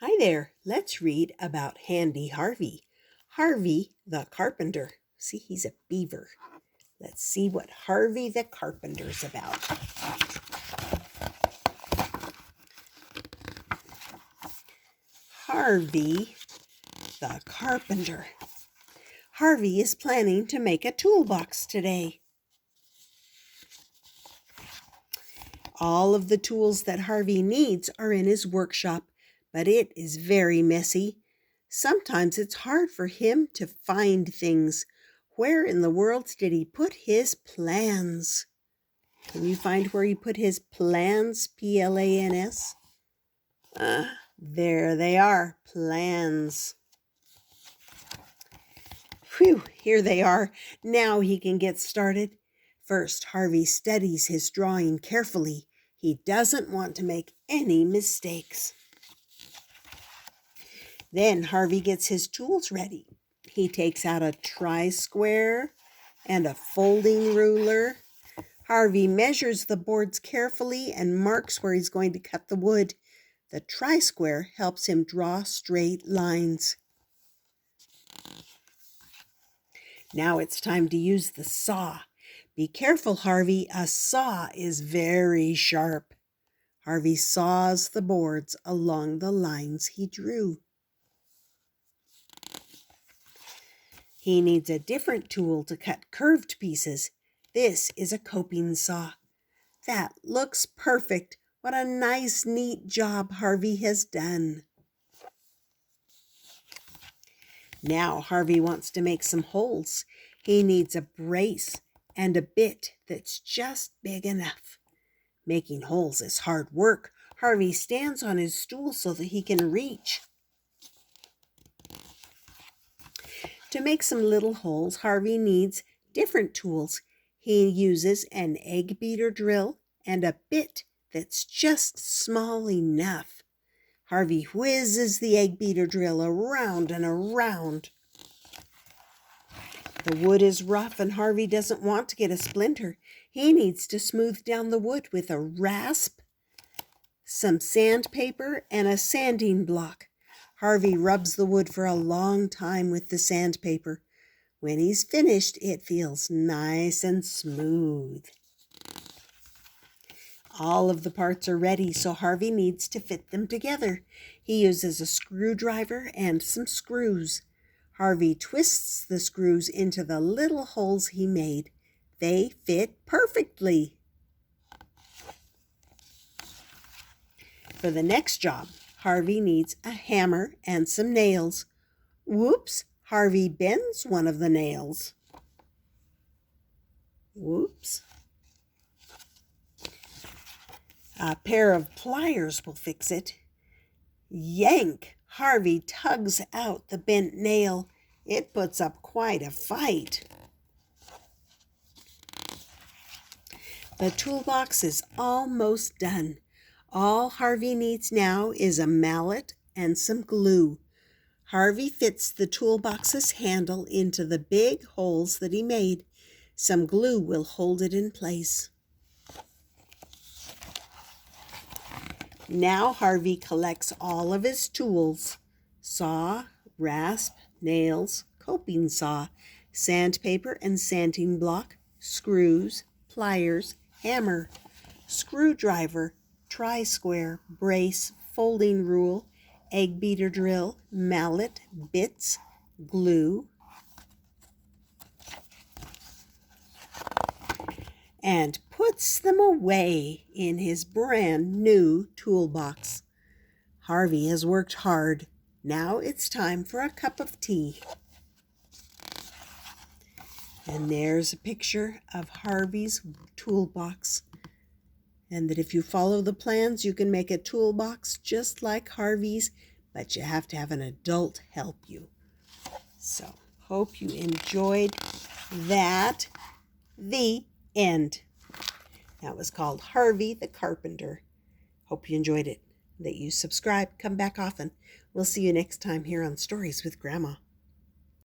Hi there, let's read about Handy Harvey. Harvey the Carpenter. See, he's a beaver. Let's see what Harvey the Carpenter's about. Harvey the Carpenter. Harvey is planning to make a toolbox today. All of the tools that Harvey needs are in his workshop, but it is very messy. Sometimes it's hard for him to find things. Where in the world did he put his plans? Can you find where he put his plans? P-L-A-N-S? There they are, plans. Phew, here they are. Now he can get started. First, Harvey studies his drawing carefully. He doesn't want to make any mistakes. Then Harvey gets his tools ready. He takes out a tri-square and a folding ruler. Harvey measures the boards carefully and marks where he's going to cut the wood. The tri-square helps him draw straight lines. Now it's time to use the saw. Be careful, Harvey. A saw is very sharp. Harvey saws the boards along the lines he drew. He needs a different tool to cut curved pieces. This is a coping saw. That looks perfect. What a nice, neat job Harvey has done. Now Harvey wants to make some holes. He needs a brace and a bit that's just big enough. Making holes is hard work. Harvey stands on his stool so that he can reach. To make some little holes, Harvey needs different tools. He uses an egg beater drill and a bit that's just small enough. Harvey whizzes the egg beater drill around and around. The wood is rough and Harvey doesn't want to get a splinter. He needs to smooth down the wood with a rasp, some sandpaper, and a sanding block. Harvey rubs the wood for a long time with the sandpaper. When he's finished, it feels nice and smooth. All of the parts are ready, so Harvey needs to fit them together. He uses a screwdriver and some screws. Harvey twists the screws into the little holes he made. They fit perfectly. For the next job, Harvey needs a hammer and some nails. Whoops, Harvey bends one of the nails. Whoops. A pair of pliers will fix it. Yank! Harvey tugs out the bent nail. It puts up quite a fight. The toolbox is almost done. All Harvey needs now is a mallet and some glue. Harvey fits the toolbox's handle into the big holes that he made. Some glue will hold it in place. Now Harvey collects all of his tools: saw, rasp, nails, coping saw, sandpaper and sanding block, screws, pliers, hammer, screwdriver, tri-square, brace, folding rule, egg beater drill, mallet, bits, glue, and puts them away in his brand new toolbox. Harvey has worked hard. Now it's time for a cup of tea. And there's a picture of Harvey's toolbox. And that if you follow the plans, you can make a toolbox just like Harvey's, but you have to have an adult help you. So, hope you enjoyed that. The end. That was called Harvey the Carpenter. Hope you enjoyed it. That you subscribe. Come back often. We'll see you next time here on Stories with Grandma.